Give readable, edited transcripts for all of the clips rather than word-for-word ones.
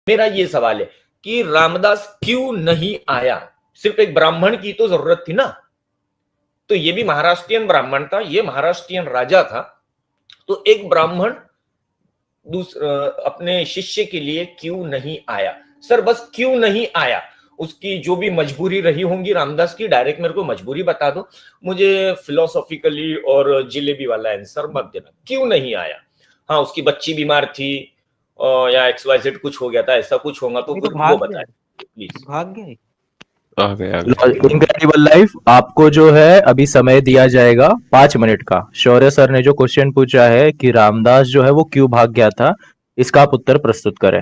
मेरा ये सवाल है कि रामदास क्यों नहीं आया? सिर्फ एक ब्राह्मण की तो जरूरत थी ना, तो ये भी महाराष्ट्रियन ब्राह्मण था, ये महाराष्ट्रियन राजा था, तो एक ब्राह्मण अपने शिष्य के लिए क्यों नहीं आया? सर बस क्यों नहीं आया, उसकी जो भी मजबूरी रही होंगी रामदास की, डायरेक्ट मेरे को मजबूरी बता दो, मुझे फिलोसॉफिकली और जिलेबी वाला आंसर मत देना, क्यों नहीं आया? हाँ उसकी बच्ची बीमार थी या XYZ कुछ हो गया था, ऐसा कुछ होगा तो फिर वो बताए प्लीज। भाग गए। इनक्रेडिबल लाइफ, आपको जो है अभी समय दिया जाएगा 5 मिनट का। शौर्य सर ने जो क्वेश्चन पूछा है कि रामदास जो है वो क्यों भाग गया था, इसका आप उत्तर प्रस्तुत करें।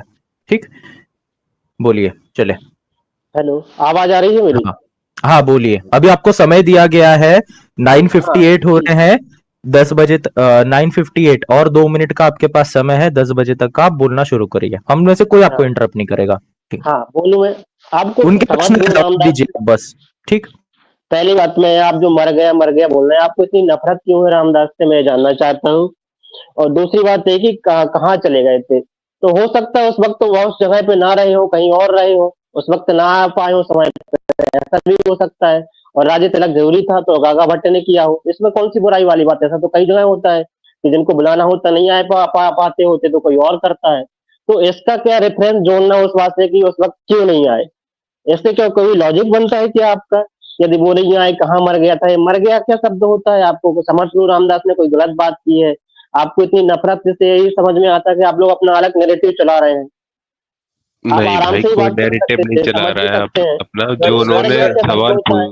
ठीक, बोलिए, चले। हेलो, आवाज आ रही है मेरी? हाँ बोलिए, अभी आपको समय दिया गया है, 9:58 हो रहे हैं, 10 बजे 9:58 और 2 मिनट का आपके पास समय है, 10 बजे तक का आप बोलना शुरू करिए, हम में से कोई आपको इंटरप्ट नहीं करेगा। हाँ बोलूं मैं आपको? उनके प्रश्न का जवाब दीजिए बस। ठीक, पहली बात में आप जो मर गया बोल रहे हैं, आपको इतनी नफरत क्यों है रामदास से, मैं जानना चाहता हूँ। और दूसरी बात है कि कहाँ चले गए थे? तो हो सकता है उस वक्त तो वह उस जगह पे ना रहे हो, कहीं और रहे हो, उस वक्त ना आ पाए हो समय पे, ऐसा भी हो सकता है। और राजे तिलक जरूरी था तो गागा भट्ट ने किया हो, इसमें कौन सी बुराई वाली बात है? ऐसा तो कई जगह होता है कि जिनको बुलाना होता नहीं आए पाते होते तो कोई और करता है। तो इसका क्या रेफरेंस जोड़ना उस बात से कि उस वक्त क्यों नहीं आए? इससे क्या कोई लॉजिक बनता है क्या आपका? यदि वो नहीं आए, कहाँ मर गया था? ये मर गया क्या शब्द होता है? आपको समझ लो रामदास ने कोई गलत बात की है, आपको इतनी नफरत से यही समझ में आता है कि आप लोग अपना अलग नैरेटिव चला रहे हैं। आप नहीं आराम भाई, से ही कोई बात कर नैरेटिव सकते नहीं थे, चला समझ भी रहा है सकते हैं। अपना, सर, जो सर, उन्होंने मर गया क्या सवाल शब्द होता है?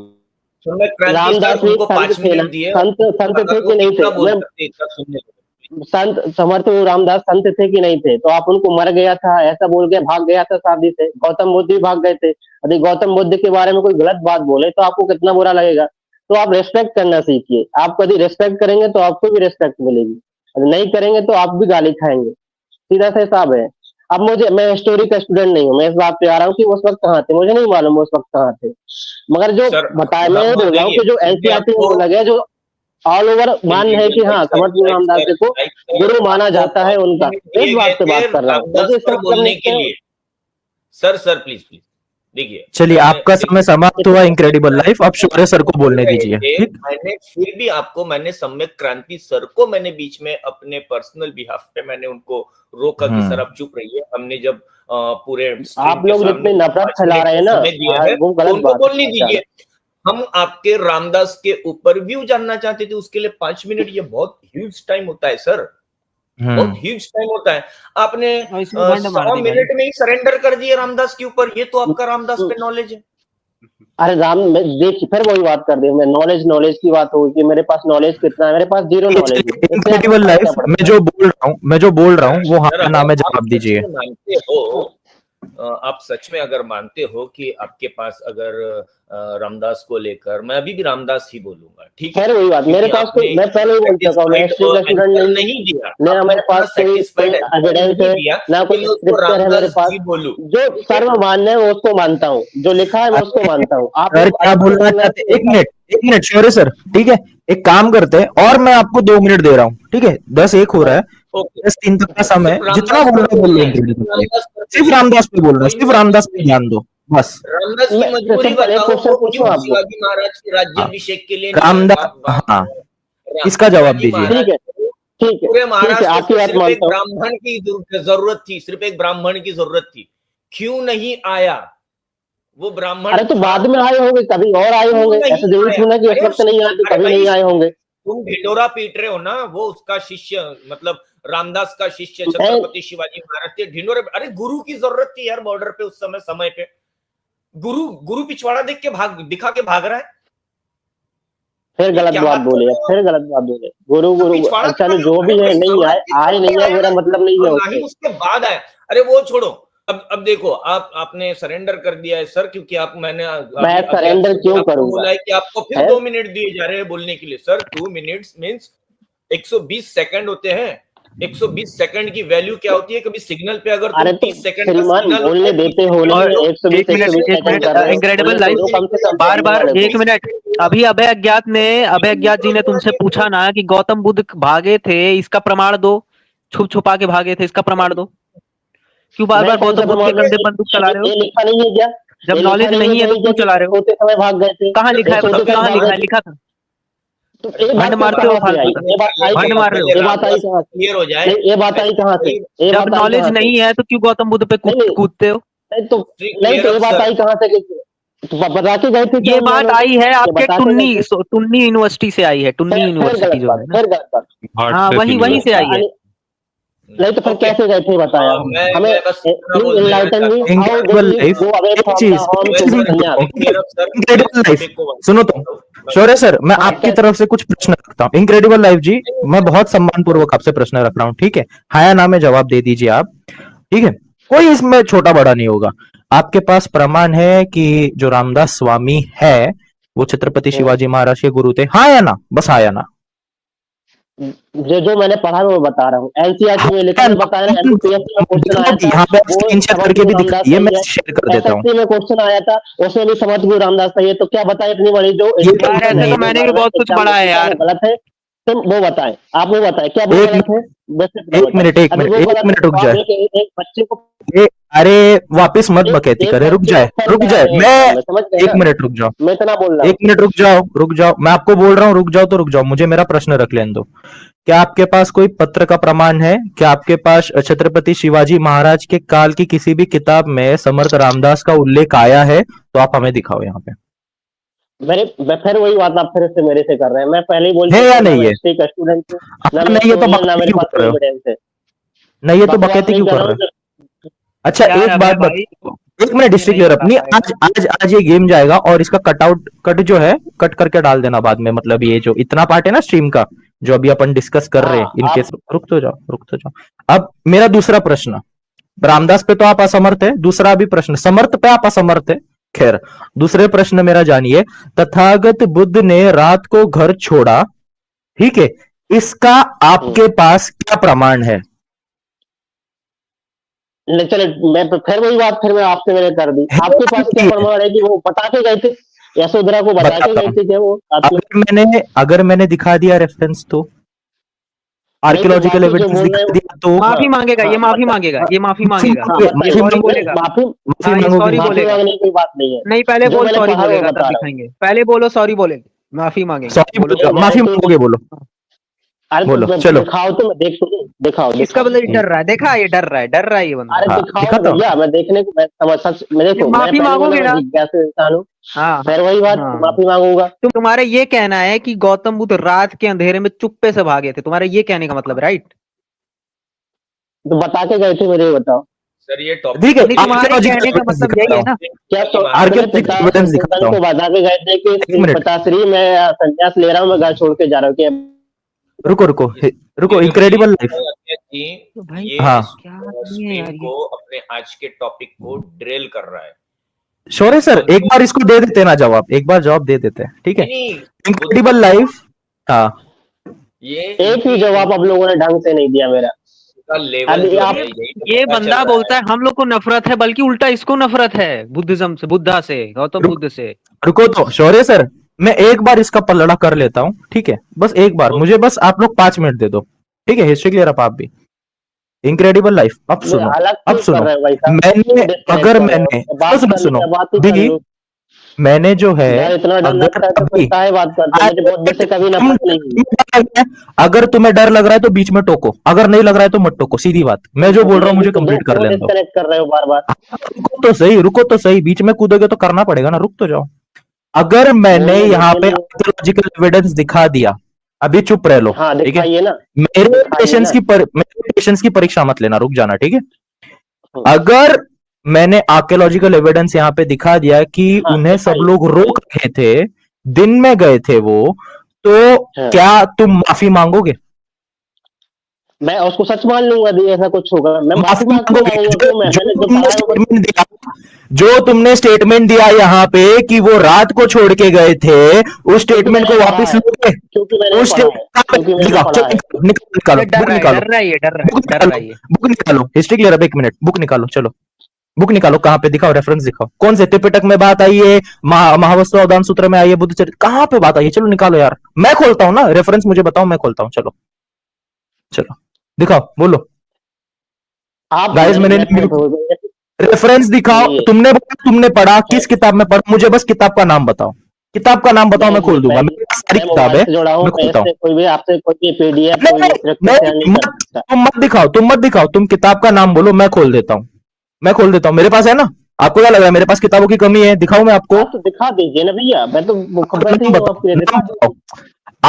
मैं क्रांति रामदास सर भी उनको संत 5 थे ना, मिनट दिए, संत संत थे कि नहीं कितना थे? बोल मैं सकते इतना सुनने को। संत समर्थ रामदास संत थे कि नहीं थे? तो आप उनको मर गया था ऐसा बोल के भाग गया था शादी से। गौतम बुद्ध भी भाग गए थे, यदि गौतम बुद्ध के बारे में कोई गलत बात बोले तो आपको कितना बुरा लगेगा? तो आप रेस्पेक्ट करना सीखिए। आप यदि रेस्पेक्ट करेंगे तो आपको भी रेस्पेक्ट मिलेगी, यदि नहीं करेंगे तो आप भी गाली खाएंगे। सीधा सा हिसाब है। अब मैं हिस्टोरी का स्टूडेंट नहीं हूँ, मैं इस बात पे आ रहा हूँ कि उस वक्त कहाँ थे, मुझे नहीं मालूम उस वक्त कहाँ थे। मगर जो सर बताया, मैं ये बोल रहा हूँ कि जो देखिए, मैं एनसीईआरटी में आपको बोला गया, जो ऑल ओवर मान है कि हाँ समर्थ रामदास सर, को गुरु माना आपको जाता है 5 उनका, मिनट इस दिए बात गए पे थे बात कर रहा हूँ। रामदास मुझे इसका पर मतलब बोलने नहीं के है। लिए। सर प्लीज देखिए, चलिए आपका समय समाप्त हुआ। इनक्रेडिबल लाइफ, अब शौर्य सर को बोलने दीजिए। ठीक, मैंने फिर भी आपको, मैंने सम्यक क्रांति सर को मैंने बीच में अपने पर्सनल बिहाफ पे मैंने उनको रोका कि सर आप चुप रहिए, हमने जब पूरे आप लोग जितनी नफरत फैला रहे हैं ना, समय दिया है वो तो गलत उनको बात बोलने है। दीजिए। हम आपके रामदास के ऊपर व्यू जानना चाहते थे, उसके लिए 5 मिनट ये बहुत ह्यूज टाइम होता है सर, बहुत ह्यूज टाइम होता है। आपने इसमें भंड मार 100 दी भाई। मिनट में ही सरेंडर कर दिए रामदास के ऊपर, ये तो आपका रामदास पे नॉलेज है। अरे देखिए फिर वही बात कर दी, मैं नॉलेज की बात होगी कि मेरे पास नॉलेज कितना है, मेरे पास जीरो नॉलेज है। इनक्रेडिबल लाइफ, मैं जो बोल रहा हूँ वो हाँ सर, ना में अगर आप जवाब सच दीजिए। में मानते हो, आप सच में अगर मानते हो कि आपके पास अगर रामदास को लेकर, मैं अभी भी रामदास ही बोलूंगा, ठीक है? खैर वही बात, मेरे क्योंकि पास कोई, आपने मैं पहले ही बोल चुका हूँ, मैं हिस्ट्री का स्टूडेंट आंसर नहीं हूँ, नहीं दिया, ना आपने मेरे अपना पास कोई सेटिस्फाइड आंसर एविडेंस नहीं है, दिया ना कि कोई मैं उसको स्क्रिप्चर है मेरे रामदास पास। जी बोलूं। जो सर्व मान्य है मैं उसको मानता हूँ, जो लिखा है मैं उसको मानता हूँ। आप सर लोग क्या अलग से बोलना बोल रहे चाहते? हैं। एक मिनट शौर्य सर, ठीक है, एक काम करते हैं, और मैं आपको 2 मिनट दे रहा हूँ, ठीक है, 10:01 हो रहा है, ओके, 10:03 तक का समय सिर्फ है, जितना रामदास बोलना पर है बोल बोलना है, लेंगे। रामदास पर सिर्फ बोलना है, रामदास पे बोलना है, कोई सिर्फ रामदास बात पे नहीं है। ध्यान दो बस। रामदास की मैं मजबूरी सिंपल एक बताओ, क्वेश्चन वो पूछूं क्यों आपको? शिवाजी महाराज के हाँ, राज्याभिषेक के लिए नहीं आए? रामदास, हाँ, इसका जवाब शिवाजी दीजिए। महाराज ठीक है, को ठीक है, पूरे ठीक है, महाराष्ट्र आपकी से बात सिर्फ एक मानता हूँ। ब्राह्मण की जरूरत थी, सिर्फ एक ब्राह्मण की जरूरत थी, क्यों नहीं आया? वो ब्राह्मण अरे तो था, बाद में आए होंगे, कभी और आए क्यों होंगे, नहीं ऐसा जरूरी आया? थोड़ा कि उस अरे वक्त नहीं आए तो अरे कभी भाई, नहीं आए होंगे। तुम ढिंडोरा पीट रहे हो ना, वो उसका शिष्य, मतलब रामदास का शिष्य मैं छत्रपति शिवाजी महाराज के ढिंडोरे। अरे गुरु की जरूरत थी यार बॉर्डर पे उस समय पे। गुरु पिछवाड़ा देख के दिखा के भाग रहा है। फिर ये गलत क्या बात बात कर बोले, रहे हो? फिर गलत बात बोले। गुरु अब गुरु पिछवाड़ा चलो दिखा, जो अरे भी है, भाई नहीं आए, सामाजिक आए नहीं करके है, मेरा आया, मतलब नहीं है और ना ही उससे। उसके बाद आया। अरे वो छोड़ो, अब देखो, आपने सरेंडर कर दिया है सर, क्योंकि मैंने मैं अभी अभी सरेंडर क्यों आपको करूंगा? बोला है कि आपको फिर है 2 मिनट दिए जा रहे हैं बोलने के लिए। सर 2 मिनट्स मीन्स 120 सेकंड होते हैं। 120 सेकंड की वैल्यू क्या होती है? कभी सिग्नल पे अगर तुम अरे तो 30 सेकंड का श्रीमान सिग्नल होता बोलने है, 30 देते हो सेकंड नहीं, में तो 120 एक मिनट 120 सेकंड कर रहे हो, इनक्रेडिबल बोलने तो लाइफ, दो कम से कम बार सामने बार वाले को। एक मिनट। अभी अभय अज्ञात जी ने तुमसे पूछा ना कि गौतम बुद्ध भागे थे, इसका प्रमाण दो। छुप छुपा के भागे थे, इसका प्रमाण दो। क्यों बार मैं बार कौन सा गौतम बुद्ध के प्रमाण कंधे बंदूक चला रहे ये हो? लिखा नहीं है क्या? जब ये नॉलेज लिखा नहीं है तो कहीं क्यों क्या चला रहे हो? सोते समय भाग गए थे? कहाँ लिखा है? सोते बताओ, समय कहाँ भाग लिखा गए है? थे। लिखा था? तो ये भंड बात मारते हो कहाँ से आई? फालतू का, ये बात आई भंड कहाँ मार रहे से? हो। ये बात आई कहाँ से? क्लियर हो जाए। नहीं, ये बात आई कहाँ से? ये जब बात आई नॉलेज कहाँ से? नहीं है तो क्यों गौतम बुद्ध पे नहीं, नहीं। कूदते हो? नहीं तो क्लियर ये अप बात सर। आई कहाँ से तो बता के गए थे क्या ये उन बात वालों को? आई है ये आपके बता के गए थे? टुन्नी यूनिवर्सिटी से आई है, टुन्नी फिर यूनिवर्सिटी गलत जो बात, है ना। फिर गलत बात। हाँ, वहीं से आई है। नहीं तो फिर ओके। कैसे गए थे बताया हमें। मैं बस इतना प्लीज बोलना इनलाइटन मी चाहता हूँ। How incredible did life, you go away एक फ्रॉम द चीज होम एक टू चीज द मैं संन्यास? कहता हूँ, clear up sir. Incredible life, topic को सुनो तो शौर्य सर, मैं हाँ, आपकी क्या- तरफ से कुछ प्रश्न रखता हूँ। इनक्रेडिबल लाइफ जी, मैं बहुत सम्मान पूर्वक आपसे प्रश्न रख रहा हूँ, ठीक है? हाँ या ना में जवाब दे दीजिए आप, ठीक है? कोई इसमें छोटा बड़ा नहीं होगा। आपके पास प्रमाण है कि जो रामदास स्वामी है वो छत्रपति शिवाजी महाराज के गुरु थे? हाँ या ना? बस हाँ या ना। जो मैंने पढ़ा है वो बता रहा हूँ। एनसीईआरटी में लिखा है, बताया ना। एमपीएससी में क्वेश्चन आया था, यहाँ पे वो स्क्रीनशॉट करके भी दिखाइए, मैं शेयर कर देता हूँ। एसएससी में क्वेश्चन आया था, उसमें भी समझ गुरु रामदास था। ये तो क्या बताए इतनी बड़ी जो ये यार ऐसे तो मैंने भी बहुत कुछ पढ़ा है यार। गलत है, तुम वो बताए, आप वो बताए क्या वो एक गलत है? बस एक मिनट रुक जाए। एक बच्चे को अरे वापिस मत बकैती करे, रुक जाए मैं समझ गए एक ना? मिनट रुक जाओ, मैं इतना बोल रहा हूँ। एक मिनट रुक जाओ, मैं आपको बोल रहा हूँ रुक जाओ तो रुक जाओ, मुझे मेरा प्रश्न रख लेने दो। क्या आपके पास कोई पत्र का प्रमाण है? क्या आपके पास छत्रपति शिवाजी महाराज के काल की किसी भी किताब में समर्थ रामदास का उल्लेख आया है? तो आप हमें दिखाओ यहाँ पे। मैं फिर वही बात आप फिर से मेरे से कर रहे हैं। मैं पहले ही बोल है चुका या हूं, ना नहीं मैं है? हिस्ट्री का स्टूडेंट हूँ, ना मैं नहीं, ये तो historian, ना बकैती मेरे क्यों पास कर रहे कोई हो? एविडेंस है। नहीं, ये तो बकवास बकैती नहीं क्यों कर कर रहा रहे हो? हूँ। अच्छा यार एक अबे बात भाई, एक मिनट हिस्ट्री नहीं क्लियर बता अपनी। पाएगा। आज ये गेम जाएगा और इसका कट जो है कट करके डाल देना बाद में। मतलब ये जो इतना पार्ट है ना स्ट्रीम का, जो अभी अपन डिस्कस कर रहे हैं, हाँ, इनके आप रुक तो जाओ। अब मेरा दूसरा प्रश्न, रामदास पे तो आप असमर्थ है, दूसरा भी प्रश्न समर्थ पे आप असमर्थ है। खैर, दूसरे प्रश्न मेरा जानिए। तथागत बुद्ध ने रात को घर छोड़ा, ठीक है, इसका आपके पास क्या प्रमाण है? चले, मैं फिर वही बात फिर मैं आपसे मैंने कर दी। आपके पास क्या प्रमाण है कि वो बता के गए थे? यशोधरा को बता के गए थे क्या वो आपके? अगर मैंने दिखा दिया रेफरेंस तो, आर्कियोलॉजिकल बाकी जो एविडेंस बोल रहे दिखा हो, दिया तो माफी मांगेगा, ये हाँ, माफी मांगेगा, ये माफी मांगेगा। माफी सॉरी मांगोगे? बोलेगा। माफी माफी हाँ, ये मांगोगे? सॉरी माफी बोलेगा। मांगने की बात नहीं है। नहीं, पहले जो बोल मैंने सॉरी पढ़ा है वो बोलेगा बता तब रहा हूँ। दिखाएंगे। पहले बोलो सॉरी बोलेगा, माफी मांगेगा। सॉरी बोलो बोलेगा, सॉरी। माफी मांगोगे? बोलो अरे बोलो, तो चलो। दिखाओ, तो मैं देख सुनो, दिखाओ इसका दिखाओ। मतलब ये डर रहा है, देखा, ये डर रहा है ये बंदा। अरे हाँ, दिखाओ दिखाता हूँ। भैया, मैं देखने को मैं समझ सच मैं देखो, मैं माफी पहले बोला मांगोगे मैं ना? जिज्ञासु इंसान हूँ। हाँ फिर वही बात, हाँ। माफी मांगूंगा। तुम्हारे ये कहना है कि गौतम बुद्ध रात के अंधेरे में चुप्पे से भागे थे, तुम्हारे ये कहने का मतलब, राइट? तो बता के गए थे, मुझे ये बताओ। सर ये टॉपिक ठीक है, नहीं, तुम्हारे आर्कियोलॉजिकल कहने का एविडेंस मतलब यही है ना। क्या तो अपने आर्कियोलॉजिकल पिता एविडेंस दिखाता शत्रुघ्न हूँ। को बता के गए थे कि एक मिनट। पिताश्री मैं संन्यास ले रहा हूँ, मैं घर छोड़ के जा रहा हूँ कि रुको, इनक्रेडिबल लाइफ। तो भाई ये हाँ। क्या आदमी है स्ट्रीम यार ये। को अपने आज के टॉपिक को ड्रिल कर रहा है। शौर्य सर, एक बार इसको दे देते ना जवाब, एक बार जवाब दे देते हैं, ठीक है? नहीं, इनक्रेडिबल लाइफ। हाँ, ये एक भी जवाब आप लोगों ने ढंग से नहीं दिया मेरा। लेवल अभी जो आप है यही ये पता चल बंदा रहा बोलता है हम लोग को नफरत है, बल्कि उल्टा इसको नफरत है बुद्धिज्म से, बुद्धा से, गौतम रुक- बुद्ध से। रुको तो शौर्य सर, मैं एक बार इसका पलड़ा कर लेता हूँ, ठीक है? बस एक बार, मुझे बस आप लोग 5 मिनट दे दो, ठीक है? हिस्ट्री क्लियर अप आप भी। इनक्रेडिबल लाइफ, अब सुनो, अलग अब क्यों सुनो। कर रहे हो भाई साहब? मैंने क्यों disconnect अगर कर रहे हो? मैंने बात सुनो करनी सुनो है, बात ही कर दी, लो। मैंने जो है यार इतना डर लगता है तो फिर काहे बात करते हैं? मुझे बहुत देर से कभी नफरत नहीं हुई। अगर तुम्हें डर लग रहा है तो बीच में टोको, अगर नहीं लग रहा है तो मत टोको, सीधी बात। मैं जो बोल रहा हूँ मुझे कंप्लीट कर लेने दो। डिस्कनेक्ट कर रहे हो बार बार। रुको तो सही, बीच में कूदोगे तो करना पड़ेगा ना, रुक तो जाओ। अगर मैंने बोलिए, यहाँ पे बोलिए। आर्कियोलॉजिकल एविडेंस दिखा दिया, अभी चुप रह लो, हाँ ठीक है? दिखाइए ना। मेरे दिखाइए ना। पेशेंस की परीक्षा मत लेना, रुक जाना, ठीक है? हम्म। अगर मैंने आर्कियोलॉजिकल एविडेंस यहाँ पे दिखा दिया कि हाँ, उन्हें सब दिखाइए। लोग रोक रहे थे, दिन में गए थे वो, तो हाँ। क्या तुम माफी मांगोगे? मैं उसको सच मान लूंगा यदि ऐसा कुछ होगा। मैं माफी माफी क्यों मांगोगे? मांगूंगा? क्यों? मैंने जो तुमने पढ़ा है वो स्टेटमेंट दिया, जो तुमने स्टेटमेंट दिया यहाँ पे कि वो रात को छोड़ के गए थे, उस स्टेटमेंट को मैंने वापस पढ़ा है। लोगे? क्योंकि मैंने उस पढ़ा है। क्योंकि मैंने पढ़ा है। निकालो, ये डर बुक रहा है, निकालो, डर रहा है, ये डर रहा है, बुक डर निकालो, रहा है ये। बुक निकालो, हिस्ट्री क्लियर अब, एक मिनट, बुक निकालो, चलो बुक निकालो। कहाँ पे दिखाओ, रेफरेंस दिखाओ, कौन से त्रिपिटक में बात आई है, महावस्त्र अवदान सूत्र में आई है, बुद्ध चरित्र, कहाँ पे बात आई है? चलो निकालो यार, मैं खोलता हूँ ना रेफरेंस, मुझे बताओ, मैं खोलता हूँ, चलो चलो दिखाओ, बोलो। आप गाइस मैंने रेफरेंस दिखाओ, ये तुमने पढ़ा, किस किताब में पढ़ा, मुझे बस किताब का नाम बताओ, किताब का नाम बताओ, मैं खोल दूंगा, मेरे पास सारी मैं किताब मोबाइल है, से जुड़ा हूँ, मैं मैं खोलता हूँ। इससे कोई भी आपसे कोई पीडीएफ नहीं कोई नहीं सुरक्षित शेयर नहीं कर सकता। तुम मत दिखाओ, तुम किताब का नाम बोलो, मैं खोल देता हूँ, मेरे पास है ना। आपको क्या लग रहा है मेरे पास किताबों की कमी है? दिखाऊं मैं आपको? आप तो दिखा दीजिए ना भैया, मैं तो बैठे नाम ही हूँ बताओ, आपके लिए, दिखा नाम दीजिए। बताओ,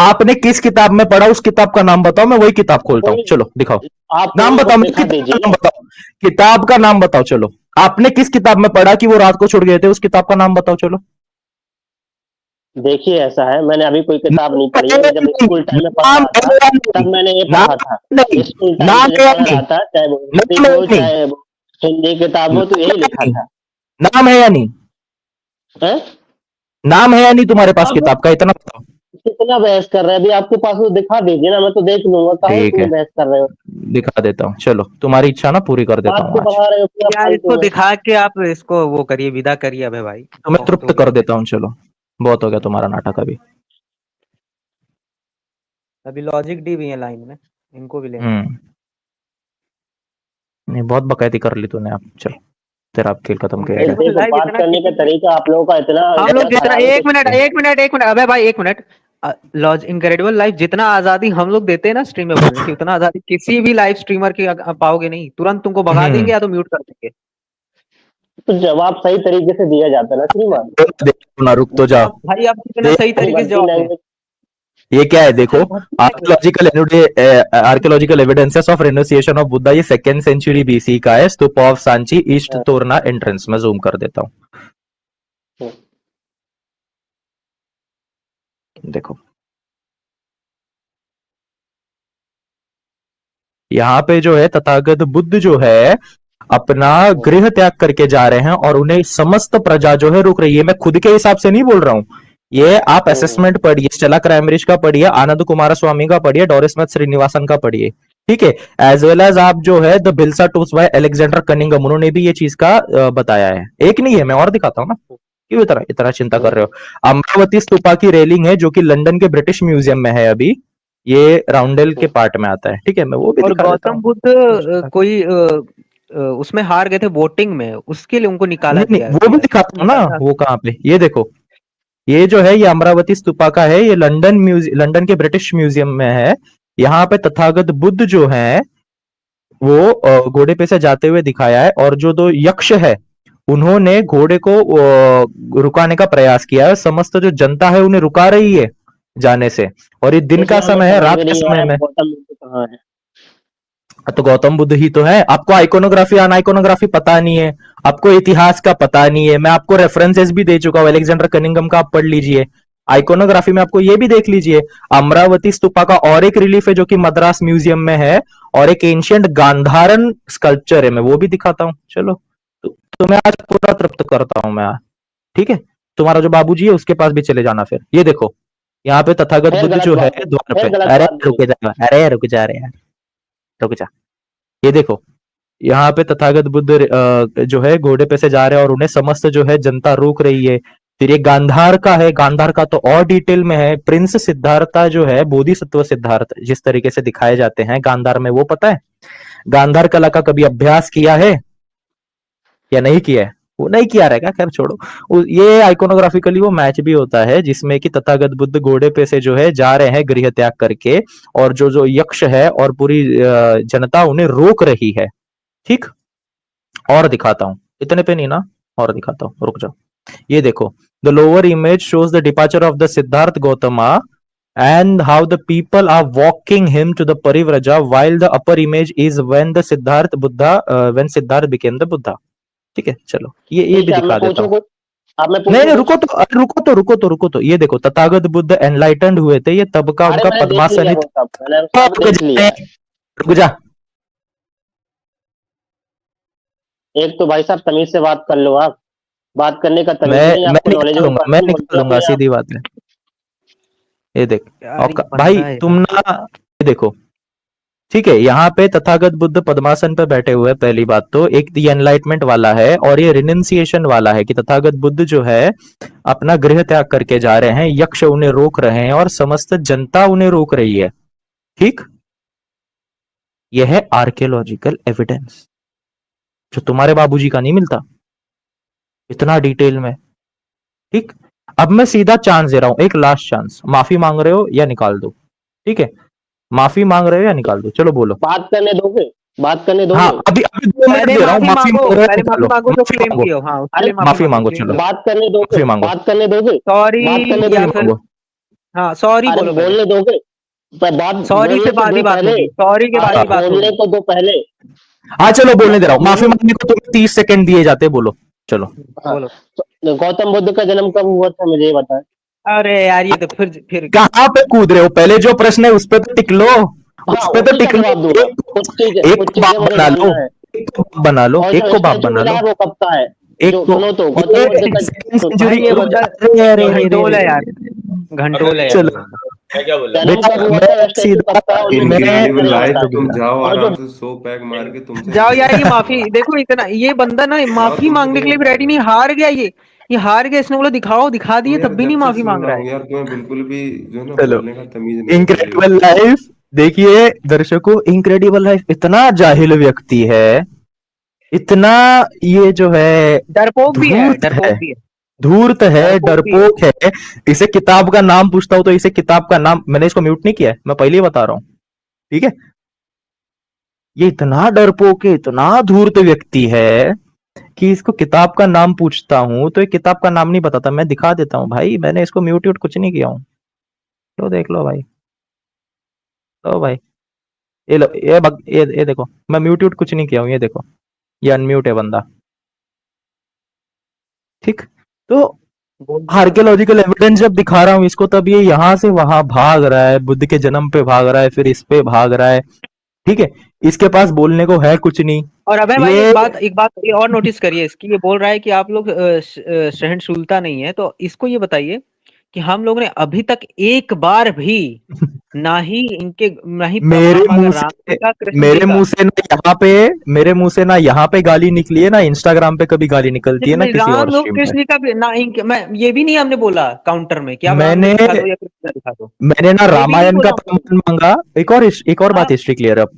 आपने किस किताब में पढ़ा, उस किताब का नाम बताओ, मैं वही किताब खोलता हूँ, कोई चलो दिखाओ। आप नाम कोई बताओ, मुझे दिखा किताब का दीजिए नाम ना। बताओ, किताब का नाम बताओ, चलो। आपने किस किताब में पढ़ा कि वो रात को छुड़ गए थे, उस किताब का नाम बताओ, चलो। देखिए ऐसा है, मैंने अभी कोई किताब नहीं पढ़ी है, मैं जब स्कूल टाइम में पढ़ नाम रहा है था या नहीं? तब मैंने ये नाम पढ़ा था। नहीं, स्कूल टाइम नाम पे है जब या पढ़ नहीं? रहा था, चाहे वो इंग्लिश नाम है हो या नहीं? चाहे वो हिंदी किताब हो, तो नाम यही है या लिखा नहीं? था। नाम है या नहीं? हैं? नाम है या नहीं तुम्हारे पास आप किताब का, इतना बताओ। कितना बहस कर रहे हैं अभी? आपके पास वो दिखा दीजिए ना, मैं तो देख लूंगा, काहे ठीक इतनी है, बहस कर रहे हो? दिखा देता हूँ, चलो तुम्हारी इच्छा ना पूरी कर देता बात हूँ को आज। बढ़ा रहे हो पूरा यार फालतू इसको में। दिखा के आप इसको वो करिए, विदा करिए अबे भाई, तुम्हें बहुत तृप्त हो कर गया। देता हूँ, चलो बहुत हो गया तुम्हारा नाटक अभी। अभी लॉजिक डी भी है लाइन में, इनको भी लेना है। हम्म नहीं, बहुत बकैती कर ली तूने, अब चल, तेरा अब खेल खत्म किया भाई गया। इनक्रेडिबल देखो, लाइव बात इतना करने का किसी भी, तरीका आप लोगों का इतना हम इतना लोग जितना, खराब है एक मिनट कि एक मिनट एक मिनट, अबे भाई एक मिनट। लॉज इनक्रेडिबल लाइव जितना आजादी हम लोग देते हैं ना स्ट्रीम में बोलने की, उतना आजादी किसी भी लाइव स्ट्रीमर की पाओगे नहीं, तुरंत तुमको भगा देंगे हम्म या तो म्यूट कर देंगे। तो जवाब सही तरीके से दिया जाता है ना श्रीमान। देखो ना, रुक तो जाओ। आप भाई आप कितना देख, सही तरीके से भद्दी जवाब दें। लैंग्वेज। ये क्या है अच्छा देखो, Bhakti language। Archaeological evidences of renunciation of Buddha, ये 2nd सेंचुरी बीसी का है, stupa of Sanchi east torana entrance. मैं जूम कर देता हूँ, देखो यहाँ पे जो है तथागत बुद्ध जो है अपना गृह त्याग करके जा रहे हैं, और उन्हें समस्त प्रजा जो है रुक रही है। मैं खुद के हिसाब से नहीं बोल रहा हूं, ये आप असेसमेंट पढ़िए, स्टेला क्रैमरिज का पढ़िए, आनंद कुमार स्वामी का पढ़िए, डोरिस मैथ श्रीनिवासन का पढ़िए, ठीक है। एज वेल एज आप जो है द बिल्सा टूस बाय अलेक्जेंडर कनिंगम, उन्होंने भी ये चीज का बताया है। एक नहीं है, मैं और दिखाता हूँ ना, क्यों इतना इतना चिंता कर रहे हो। अमरावती स्तूपा की रेलिंग है जो कि लंदन के ब्रिटिश म्यूजियम में है अभी, ये राउंडेल के पार्ट में आता है, ठीक है, मैं वो भी और दिखा देता गौतम हूँ। बुद्ध कोई उसमें हार गए थे वोटिंग में, उसके लिए उनको निकाला नहीं नहीं, गया वो भी गया था, दिखाता हूँ ना, निकालना। वो कहाँ पे, ये देखो, ये जो है ये अमरावती स्तूपा का है, ये लंदन के ब्रिटिश म्यूजियम में है। यहाँ पे तथागत बुद्ध जो है वो घोड़े पे से जाते हुए दिखाया है, और जो दो यक्ष है उन्होंने घोड़े को रुकाने का प्रयास किया है, समस्त जो जनता है उन्हें रुका रही है जाने से, और ये दिन का इसमें हमें समय है, समझ रात में के नहीं आ समय रहा में। गौतम बुद्ध कहाँ है। तो गौतम बुद्ध ही तो है। आपको आइकोनोग्राफी अनाइकोनोग्राफी पता नहीं है, आपको इतिहास का पता नहीं है, मैं आपको रेफरेंसेस भी दे चुका हूं, अलेक्जेंडर कनिंगम का आप पढ़ लीजिए, आइकोनोग्राफी में आपको ये भी देख लीजिए। अमरावती स्तूपा का और एक रिलीफ है जो कि मद्रास म्यूजियम में है, और एक एंशियंट गांधारन स्कल्पचर है, मैं वो भी दिखाता हूँ, चलो। तो मैं आज पूरा तृप्त करता हूं मैं आज, ठीक है। तुम्हारा जो बाबूजी है उसके पास भी चले जाना फिर। ये देखो, यहाँ पे तथागत फिर बुद्ध गलत जो है बात है, द्वार फिर पे, गलत अरे बात नहीं रुक है। जा, अरे रुक जा रहे यार, रुक जा। ये देखो, यहाँ पे तथागत बुद्ध जो है घोड़े पे से जा रहे हैं, और उन्हें समस्त जो है जनता रोक रही है। फिर ये गांधार का है, गांधार का तो और डिटेल में है। प्रिंस सिद्धार्था जो है, बोधिसत्व सिद्धार्थ जिस तरीके से दिखाए जाते हैं गांधार में, वो पता है? गांधार कला का कभी अभ्यास किया है या नहीं किया है? वो नहीं किया रहेगा, खैर छोड़ो। ये आइकोनोग्राफिकली वो मैच भी होता है जिसमें कि तथागत बुद्ध घोड़े पे से जो है जा रहे हैं गृह त्याग करके, और जो जो यक्ष है और पूरी जनता उन्हें रोक रही है, ठीक। और दिखाता हूं, इतने पे नहीं ना, और दिखाता हूं, रुक जाओ। ये देखो, the lower image shows the departure of the Siddhartha Gautama and how the people are walking him to the parivraja, while the upper image is when the Siddharth Buddha when Siddharth became the Buddha, ठीक है, चलो ये ठीक भी है, अब मैं दिखा देता पूछूं हूँ। कुछ? अब मैं नहीं पूछूं नहीं, कुछ? रुको तो, ये देखो, तथागत बुद्ध एनलाइटेंड हुए थे, ये तब का अरे उनका मैंने देख लिया पद्मासनित। वो सब, मैंने सब रुक देख लिया जा, है। रुक जा। एक तो भाई साहब तमीज से बात कर लो आप, बात करने का तमीज मैं नहीं, मैं आपको नॉलेज निकाल हो, दूंगा, मैं पर्सन निकाल बोलते हो दूंगा, अपने आप। सीधी बात है। ये देख, यार ये भाई बंदा है तुम यार। ना, ये देखो, ठीक है, यहाँ पे तथागत बुद्ध पद्मासन पे बैठे हुए हैं। पहली बात तो एक ये एनलाइटमेंट वाला है, और ये रिनंसिएशन वाला है कि तथागत बुद्ध जो है अपना गृह त्याग करके जा रहे हैं, यक्ष उन्हें रोक रहे हैं और समस्त जनता उन्हें रोक रही है, ठीक। यह है आर्कियोलॉजिकल एविडेंस। जो तुम्हारे बाबूजी का नहीं मिलता इतना डिटेल में। ठीक, अब मैं सीधा चांस दे रहा हूं, एक लास्ट चांस, माफी मांग रहे हो या निकाल दो। ठीक है, माफी मांग रहे हो या निकाल दो, चलो बोलो। बात करने दोगे, बात करने हाँ, दोगे? अभी अभी 2 मिनट पहले दे रहा हूँ, माफी माफी मांगो, मांग रहे हो पहले निकालो, माफी मांगो जो माफी क्लेम मांगो, किए हो, हाँ उसके अरे लिए माफी मांगो, क्लेम चलो करो। बात करने दोगे, माफी मांगो, बात करने दोगे, सॉरी बात करने या माफी दोगे, फिर मांगो। हाँ सॉरी अरे बोलो पहले, बोलने दोगे, पर बात सॉरी बोलने से तो बाद दो ही बात पहले, होगी, सॉरी के बाद अरे ही बात बोलने होगी। तो दो पहले। हाँ चलो बोलने दे रहा हूँ, माफी बोलने मांगने को तुम्हें 30 सेकंड दिए जाते, बोलो चलो। हाँ, बोलो। तो गौतम बुद्ध का जन्म कब हुआ था मुझे ये बताएं। अरे यार ये तो फिर कहाँ पे कूद रहे हो, पहले जो प्रश्न है उस पे तो टिक लो, हाँ उस पे तो उसी का टिक लो। जवाब दूंगा, एक कुछ को चीजें बाप मुझे बना लो, जानना है। एक को बाप बना लो, और एक जो को बाप स्टैचू बना मिला लो, है वो कब का है? एक जो को सुनो तो ये गौतम बुद्ध का सेकंड तो सेंचुरी भाई ये रुक बंदा जा, अरे अरे घंटोल है यार, अब घंटोल मैं है क्या यार ये चलो बोलूं, बंदा। मैं क्या बोल रहा जन्म बेटा कब हुआ मैं था, स्टैचू कब सीधा का है, और जो मैं मिला है वो इनक्रेडिबल पहले लाइफ, बता। तुम जाओ और जो आराम से 100 पैक मार के तुमसे जाओ यार, ये इंटरेक्शन माफी करवाओ। देखो, इतना ये बंदा ना जाओ, माफी तुमसे मांगने नहीं के लिए हो भी रेडी पाएगा। नहीं, हार गया ये हार गया। इसने बोला दिखाओ, दिखा तुम दिए यार तब भी नहीं जब से माफी सुन मांग रहा रहा हूँ है। यार, तुम्हें बिल्कुल भी जो है ना चलो बोलने का तमीज नहीं है, सही इनक्रेडिबल बताओ। लाइफ, देखिए दर्शकों, इनक्रेडिबल लाइफ इतना जाहिल व्यक्ति है, इतना ये जो है डरपोक भी है, धूर्त है, डरपोक भी है, धूर्त है, डरपोक भी है। डरपोक है। इसे किताब का नाम पूछता हूं तो इसे किताब का नाम, मैंने इसको म्यूट नहीं किया है, मैं पहले ही बता रहा हूँ। ठीक है, ये इतना डरपोक है, इतना धूर्त व्यक्ति है कि इसको किताब का नाम पूछता हूं तो ये किताब का नाम नहीं बताता। मैं दिखा देता हूँ भाई, मैंने इसको म्यूट व्यूट कुछ नहीं किया हूँ, लो देख लो भाई, लो भाई, ये लो, ये देखो, मैं म्यूट व्यूट कुछ नहीं किया हूँ, ये देखो, ये अनम्यूट है बंदा। ठीक, तो बोल दिया ना मैंने। आर्कियोलॉजिकल एविडेंस जब दिखा रहा हूं इसको, तब ये यहां से वहां भाग रहा है, बुद्ध के जन्म पे भाग रहा है, फिर इस पे भाग रहा है। ठीक है, इसके पास बोलने को है कुछ नहीं। और अबे भाई ये एक बात ये और नोटिस करिए इसकी, ये बोल रहा है कि आप लोग सहनशीलता नहीं है, तो इसको ये बताइए कि हम लोग ने अभी तक एक बार भी ना ही मेरे हम मुंह अगर राम जी से का, कृष्ण जी मेरे का, मुंह से ना यहाँ पे मेरे मुंह से ना यहाँ पे गाली निकली है, ना इंस्टाग्राम पे कभी गाली निकलती है, ना किसी और राम और स्ट्रीम पे। कृष्ण जी का भी ना, मैं ये भी नहीं हमने बोला काउंटर में कि आप राम जी मैंने दिखा दो या कृष्ण जी दिखा दो, मैंने ना ये भी नहीं रामायण का बोला हम लोगों प्रमाण मांगा। एक और ने। हाँ। बात हिस्ट्री क्लियर अप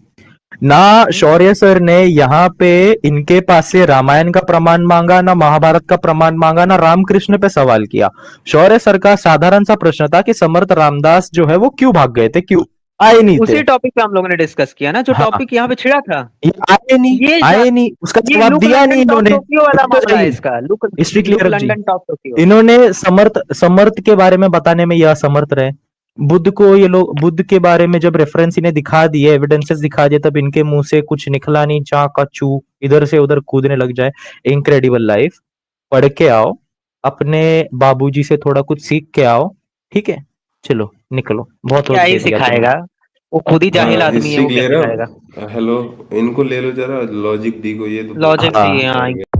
ना, हम्म। शौर्य सर ने यहाँ पे इनके पास से रामायण का प्रमाण मांगा, ना महाभारत का प्रमाण मांगा, ना रामकृष्ण पे सवाल किया। शौर्य सर का साधारण सा प्रश्न था कि समर्थ रामदास जो है वो क्यों भाग गए थे, क्यों आए नहीं थे। उसी टॉपिक पे हम लोगों ने डिस्कस किया ना, जो हाँ, टॉपिक यहाँ पे छिड़ा था। ये आए नहीं, ये आए नहीं, उसका ये जवाब लुक दिया नहीं लंदन टॉप इन्होंने। टोक्यो वाला तो मामला है सही इसका, हिस्ट्री लुक क्लियर अप जी, लंदन टॉप टोक्यो। इन्होंने समर्थ समर्थ के बारे में बताने में ये असमर्थ रहे। बुद्ध को ये लोग, बुद्ध के बारे में जब रेफरेंस इन्हें दिखा दिए, एविडेंसेस दिखा दिए, तब इनके मुंह से कुछ निकला नहीं, चा का चू, इधर से उधर कूदने लग जाए। इनक्रेडिबल लाइफ पढ़ के आओ, अपने बाबूजी से थोड़ा कुछ सीख के आओ। ठीक है, चलो निकलो, बहुत क्या वक्त ही दे दिया तुमने। सिखाएगा, वो खुद ही जाहिल हाँ, आदमी है, हिस्ट्री वो क्या क्लियर सिखाएगा। अब। हेलो, इनको ले लो जरा, लॉजिक दी को, ये तो बहुत लॉजिक हाँ चाहिए, कर हाँ। गया।